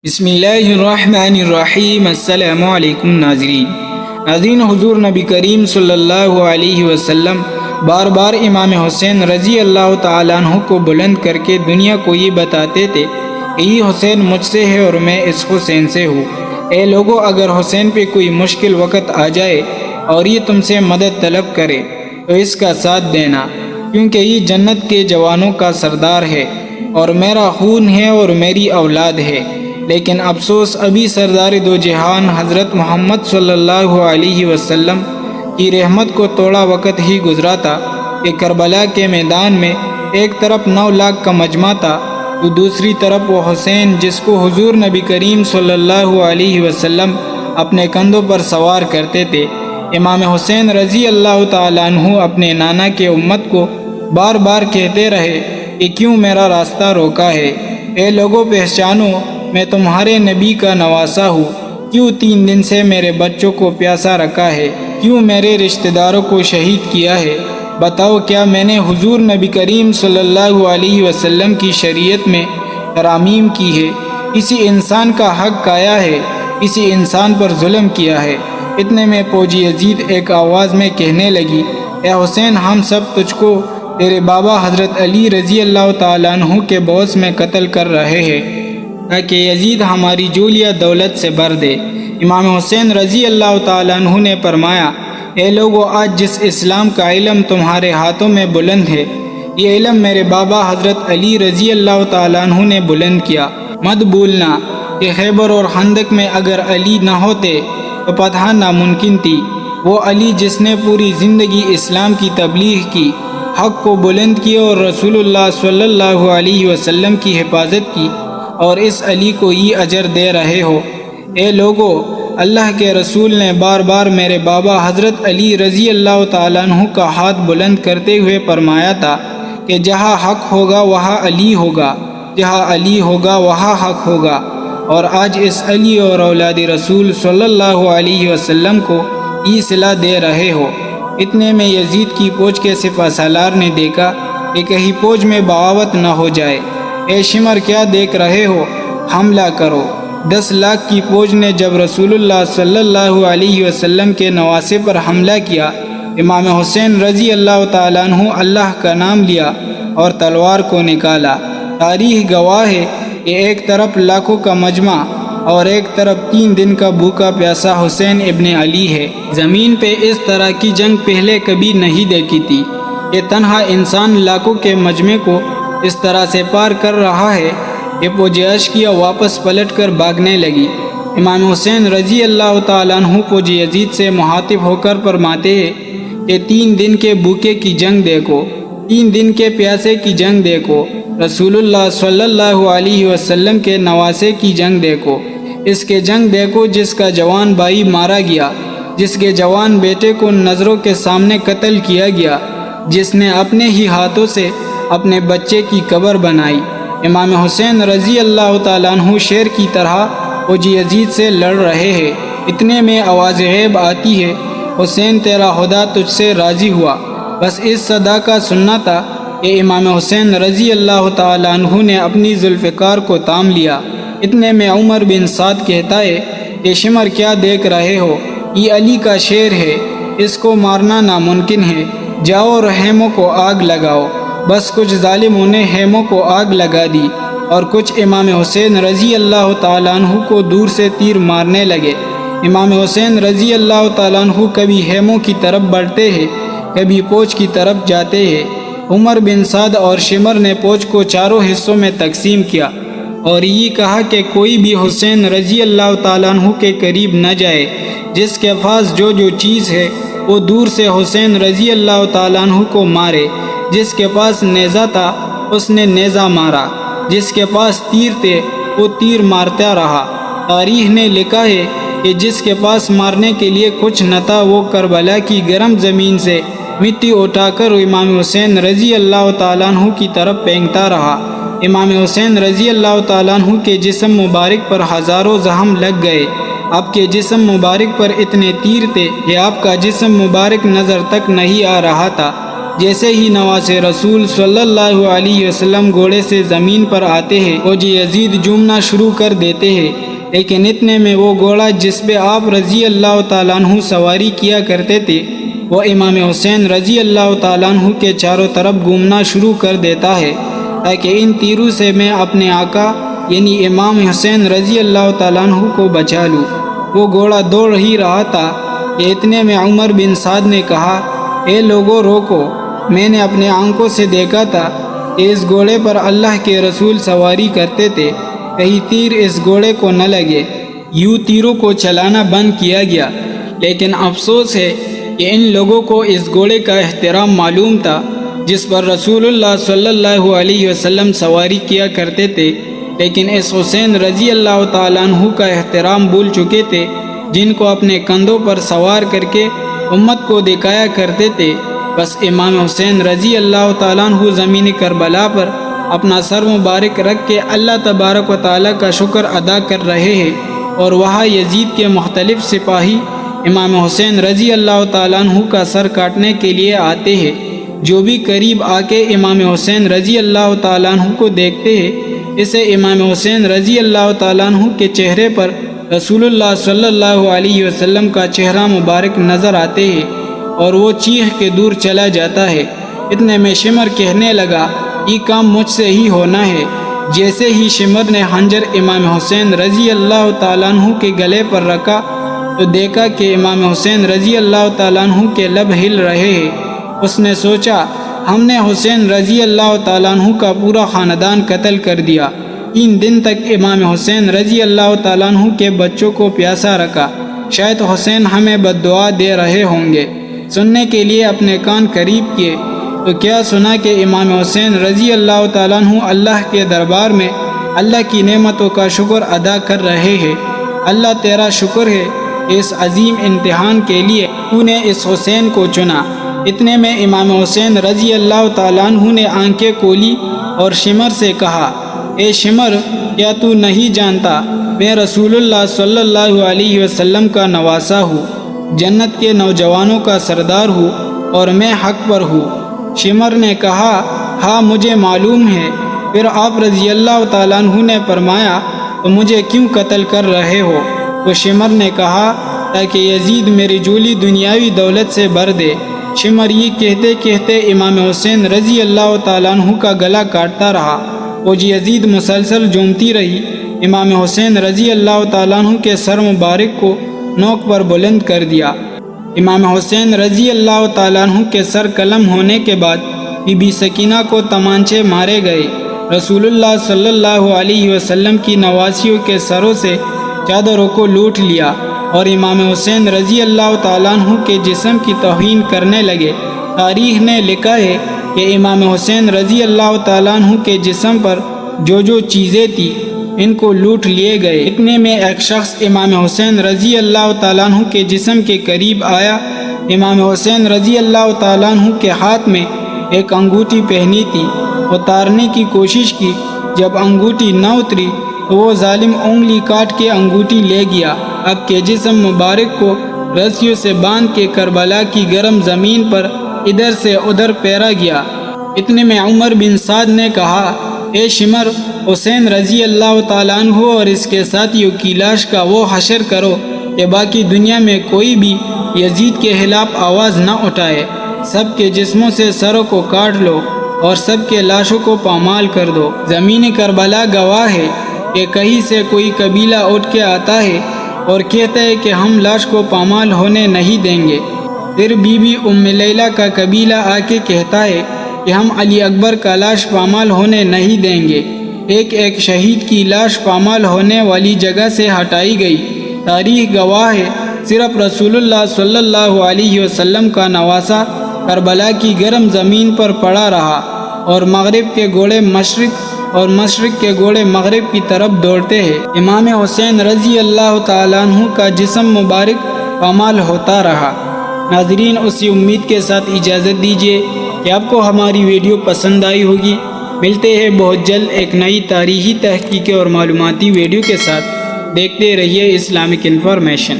بسم اللہ الرحمن الرحیم۔ السلام علیکم ناظرین، حضور نبی کریم صلی اللہ علیہ وسلم بار بار امام حسین رضی اللہ تعالیٰ عنہ کو بلند کر کے دنیا کو یہ بتاتے تھے کہ یہ حسین مجھ سے ہے اور میں اس حسین سے ہوں۔ اے لوگو، اگر حسین پہ کوئی مشکل وقت آ جائے اور یہ تم سے مدد طلب کرے تو اس کا ساتھ دینا، کیونکہ یہ جنت کے جوانوں کا سردار ہے اور میرا خون ہے اور میری اولاد ہے۔ لیکن افسوس، ابھی سردار دو جہان حضرت محمد صلی اللہ علیہ وسلم کی رحمت کو تھوڑا وقت ہی گزرا تھا کہ کربلا کے میدان میں ایک طرف 9 لاکھ کا مجمع تھا تو دوسری طرف وہ حسین جس کو حضور نبی کریم صلی اللہ علیہ وسلم اپنے کندھوں پر سوار کرتے تھے۔ امام حسین رضی اللہ تعالیٰ عنہ اپنے نانا کے امت کو بار بار کہتے رہے کہ کیوں میرا راستہ روکا ہے؟ اے لوگوں، پہچانو، میں تمہارے نبی کا نواسا ہوں۔ کیوں 3 دن سے میرے بچوں کو پیاسا رکھا ہے؟ کیوں میرے رشتہ داروں کو شہید کیا ہے؟ بتاؤ، کیا میں نے حضور نبی کریم صلی اللہ علیہ وسلم کی شریعت میں ترامیم کی ہے؟ کسی انسان کا حق کھایا ہے؟ کسی انسان پر ظلم کیا ہے؟ اتنے میں فوجی یزید ایک آواز میں کہنے لگی، اے حسین، ہم سب تجھ کو تیرے بابا حضرت علی رضی اللہ تعالیٰ عنہ کے باعث میں قتل کر رہے ہیں تاکہ یزید ہماری جولیہ دولت سے بھر دے۔ امام حسین رضی اللہ تعالیٰ عنہ نے فرمایا، اے لوگو، آج جس اسلام کا علم تمہارے ہاتھوں میں بلند ہے، یہ علم میرے بابا حضرت علی رضی اللہ تعالیٰ عنہ نے بلند کیا۔ مت بھولنا کہ خیبر اور خندق میں اگر علی نہ ہوتے تو فتح ناممکن تھی۔ وہ علی جس نے پوری زندگی اسلام کی تبلیغ کی، حق کو بلند کیا اور رسول اللہ صلی اللہ علیہ وسلم کی حفاظت کی، اور اس علی کو یہ اجر دے رہے ہو۔ اے لوگو، اللہ کے رسول نے بار بار میرے بابا حضرت علی رضی اللہ تعالیٰ عنہ کا ہاتھ بلند کرتے ہوئے فرمایا تھا کہ جہاں حق ہوگا وہاں علی ہوگا، جہاں علی ہوگا وہاں حق ہوگا، اور آج اس علی اور اولاد رسول صلی اللہ علیہ وسلم کو یہ صلہ دے رہے ہو۔ اتنے میں یزید کی فوج کے سپہ سالار نے دیکھا کہ کہیں فوج میں بغاوت نہ ہو جائے۔ اے شمر، کیا دیکھ رہے ہو؟ حملہ کرو۔ 10 لاکھ کی فوج نے جب رسول اللہ صلی اللہ علیہ وسلم کے نواسے پر حملہ کیا، امام حسین رضی اللہ تعالیٰ عنہ اللہ کا نام لیا اور تلوار کو نکالا۔ تاریخ گواہ ہے کہ ایک طرف لاکھوں کا مجمع اور ایک طرف 3 دن کا بھوکا پیاسا حسین ابن علی ہے۔ زمین پہ اس طرح کی جنگ پہلے کبھی نہیں دیکھی تھی کہ تنہا انسان لاکھوں کے مجمع کو اس طرح سے پار کر رہا ہے کہ فوج اشکیا واپس پلٹ کر بھاگنے لگی۔ امام حسین رضی اللہ تعالیٰ عنہ فوج یزید سے مخاطب ہو کر فرماتے ہیں کہ 3 دن کے بھوکے کی جنگ دیکھو، 3 دن کے پیاسے کی جنگ دیکھو، رسول اللہ صلی اللہ علیہ وسلم کے نواسے کی جنگ دیکھو، اس کے جنگ دیکھو جس کا جوان بھائی مارا گیا، جس کے جوان بیٹے کو نظروں کے سامنے قتل کیا گیا، جس نے اپنے ہی ہاتھوں سے اپنے بچے کی قبر بنائی۔ امام حسین رضی اللہ تعالیٰ عنہ شیر کی طرح فوج یزید سے لڑ رہے ہیں۔ اتنے میں آواز غیب آتی ہے، حسین، تیرا خدا تجھ سے راضی ہوا۔ بس اس صدا کا سننا تھا کہ امام حسین رضی اللہ تعالیٰ عنہ نے اپنی ذوالفقار کو تام لیا۔ اتنے میں عمر بن سعد کہتا ہے کہ شمر، کیا دیکھ رہے ہو؟ یہ علی کا شیر ہے، اس کو مارنا ناممکن ہے۔ جاؤ اور خیموں کو آگ لگاؤ۔ بس کچھ ظالموں نے خیموں کو آگ لگا دی اور کچھ امام حسین رضی اللہ تعالیٰ عنہ کو دور سے تیر مارنے لگے۔ امام حسین رضی اللہ تعالیٰ عنہ کبھی خیموں کی طرف بڑھتے ہیں، کبھی فوج کی طرف جاتے ہیں۔ عمر بن سعد اور شمر نے فوج کو 4 حصوں میں تقسیم کیا اور یہ کہا کہ کوئی بھی حسین رضی اللہ تعالیٰ عنہ کے قریب نہ جائے۔ جس کے پاس جو چیز ہے وہ دور سے حسین رضی اللہ تعالیٰ عنہ کو مارے۔ جس کے پاس نیزہ تھا اس نے نیزہ مارا، جس کے پاس تیر تھے وہ تیر مارتا رہا۔ تاریخ نے لکھا ہے کہ جس کے پاس مارنے کے لیے کچھ نہ تھا وہ کربلا کی گرم زمین سے مٹی اٹھا کر امام حسین رضی اللہ تعالیٰ عنہ کی طرف پھینکتا رہا۔ امام حسین رضی اللہ تعالیٰ عنہ کے جسم مبارک پر ہزاروں زخم لگ گئے۔ آپ کے جسم مبارک پر اتنے تیر تھے کہ آپ کا جسم مبارک نظر تک نہیں آ رہا تھا۔ جیسے ہی نواز رسول صلی اللہ علیہ وسلم گھوڑے سے زمین پر آتے ہیں فوجی یزید جھومنا شروع کر دیتے ہیں، لیکن اتنے میں وہ گھوڑا جس پہ آپ رضی اللہ تعالیٰ عنہ سواری کیا کرتے تھے وہ امام حسین رضی اللہ تعالیٰ عنہ کے چاروں طرف گھومنا شروع کر دیتا ہے تاکہ ان تیروں سے میں اپنے آقا یعنی امام حسین رضی اللہ تعالیٰ عنہ کو بچا لوں۔ وہ گھوڑا دوڑ ہی رہا تھا کہ اتنے میں عمر بن سعد نے کہا، اے لوگوں روکو، میں نے اپنے آنکھوں سے دیکھا تھا کہ اس گھوڑے پر اللہ کے رسول سواری کرتے تھے، کہیں تیر اس گھوڑے کو نہ لگے۔ یوں تیروں کو چلانا بند کیا گیا، لیکن افسوس ہے کہ ان لوگوں کو اس گھوڑے کا احترام معلوم تھا جس پر رسول اللہ صلی اللہ علیہ وسلم سواری کیا کرتے تھے، لیکن اس حسین رضی اللہ تعالیٰ عنہ کا احترام بھول چکے تھے جن کو اپنے کندھوں پر سوار کر کے امت کو دکھایا کرتے تھے۔ بس امام حسین رضی اللہ تعالیٰ عنہ زمین کربلا پر اپنا سر مبارک رکھ کے اللہ تبارک و تعالیٰ کا شکر ادا کر رہے ہیں، اور وہاں یزید کے مختلف سپاہی امام حسین رضی اللہ تعالیٰ عنہ کا سر کاٹنے کے لیے آتے ہیں۔ جو بھی قریب آ کے امام حسین رضی اللہ تعالیٰ عنہ کو دیکھتے ہیں، اسے امام حسین رضی اللہ تعالیٰ عنہ کے چہرے پر رسول اللہ صلی اللہ علیہ وسلم کا چہرہ مبارک نظر آتے ہیں اور وہ چیخ کے دور چلا جاتا ہے۔ اتنے میں شمر کہنے لگا، یہ کام مجھ سے ہی ہونا ہے۔ جیسے ہی شمر نے خنجر امام حسین رضی اللہ تعالیٰ عنہ کے گلے پر رکھا تو دیکھا کہ امام حسین رضی اللہ تعالیٰ عنہ کے لب ہل رہے ہیں۔ اس نے سوچا، ہم نے حسین رضی اللہ تعالیٰ عنہ کا پورا خاندان قتل کر دیا، 3 دن تک امام حسین رضی اللہ تعالیٰ عنہ کے بچوں کو پیاسا رکھا، شاید حسین ہمیں بد دعا دے رہے ہوں گے۔ سننے کے لیے اپنے کان قریب کیے تو کیا سنا کہ امام حسین رضی اللہ تعالیٰ عنہ اللہ کے دربار میں اللہ کی نعمتوں کا شکر ادا کر رہے ہیں۔ اللہ تیرا شکر ہے کہ اس عظیم امتحان کے لیے تو نے اس حسین کو چنا۔ اتنے میں امام حسین رضی اللہ تعالیٰ عنہ نے آنکھیں کھولی اور شمر سے کہا، اے شمر، کیا تو نہیں جانتا میں رسول اللہ صلی اللہ علیہ وسلم کا نواسہ ہوں، جنت کے نوجوانوں کا سردار ہوں اور میں حق پر ہوں؟ شمر نے کہا، ہاں مجھے معلوم ہے۔ پھر آپ رضی اللہ تعالیٰ عنہ نے فرمایا، تو مجھے کیوں قتل کر رہے ہو؟ تو شمر نے کہا، تاکہ یزید میری جھولی دنیاوی دولت سے بھر دے۔ شمر یہ کہتے کہتے امام حسین رضی اللہ تعالیٰ عنہ کا گلا کاٹتا رہا، فوجی یزید مسلسل جھومتی رہی۔ امام حسین رضی اللہ تعالیٰ عنہ کے سر مبارک کو نوک پر بلند کر دیا۔ امام حسین رضی اللہ تعالیٰ عنہ کے سر قلم ہونے کے بعد بی بی سکینہ کو تمانچے مارے گئے۔ رسول اللہ صلی اللہ علیہ وسلم کی نواسیوں کے سروں سے چادروں کو لوٹ لیا اور امام حسین رضی اللہ تعالیٰ عنہ کے جسم کی توہین کرنے لگے۔ تاریخ نے لکھا ہے کہ امام حسین رضی اللہ تعالیٰ عنہ کے جسم پر جو چیزیں تھیں ان کو لوٹ لیے گئے۔ اتنے میں ایک شخص امام حسین رضی اللہ تعالیٰ عنہ کے جسم کے قریب آیا۔ امام حسین رضی اللہ تعالیٰ عنہ کے ہاتھ میں ایک انگوٹھی پہنی تھی، اتارنے کی کوشش کی۔ جب انگوٹھی نہ اتری تو وہ ظالم انگلی کاٹ کے انگوٹھی لے گیا۔ اب کے جسم مبارک کو رسیوں سے باندھ کے کربلا کی گرم زمین پر ادھر سے ادھر پھیرا گیا۔ اتنے میں عمر بن سعد نے کہا، اے شمر، حسین رضی اللہ تعالیٰ عنہ اور اس کے ساتھیوں کی لاش کا وہ حشر کرو کہ باقی دنیا میں کوئی بھی یزید کے خلاف آواز نہ اٹھائے۔ سب کے جسموں سے سروں کو کاٹ لو اور سب کے لاشوں کو پامال کر دو۔ زمین کربلا گواہ ہے کہ کہیں سے کوئی قبیلہ اٹھ کے آتا ہے اور کہتا ہے کہ ہم لاش کو پامال ہونے نہیں دیں گے۔ پھر بی بی ام لیلہ کا قبیلہ آ کے کہتا ہے کہ ہم علی اکبر کا لاش پامال ہونے نہیں دیں گے۔ ایک ایک شہید کی لاش پامال ہونے والی جگہ سے ہٹائی گئی۔ تاریخ گواہ ہے صرف رسول اللہ صلی اللہ علیہ وسلم کا نواسہ کربلا کی گرم زمین پر پڑا رہا اور مغرب کے گھوڑے مشرق اور مشرق کے گھوڑے مغرب کی طرف دوڑتے ہیں۔ امام حسین رضی اللہ تعالیٰ عنہ کا جسم مبارک پامال ہوتا رہا۔ ناظرین، اسی امید کے ساتھ اجازت دیجیے کہ آپ کو ہماری ویڈیو پسند آئی ہوگی۔ ملتے ہیں بہت جلد ایک نئی تاریخی تحقیقی اور معلوماتی ویڈیو کے ساتھ۔ دیکھتے رہیے اسلامک انفارمیشن۔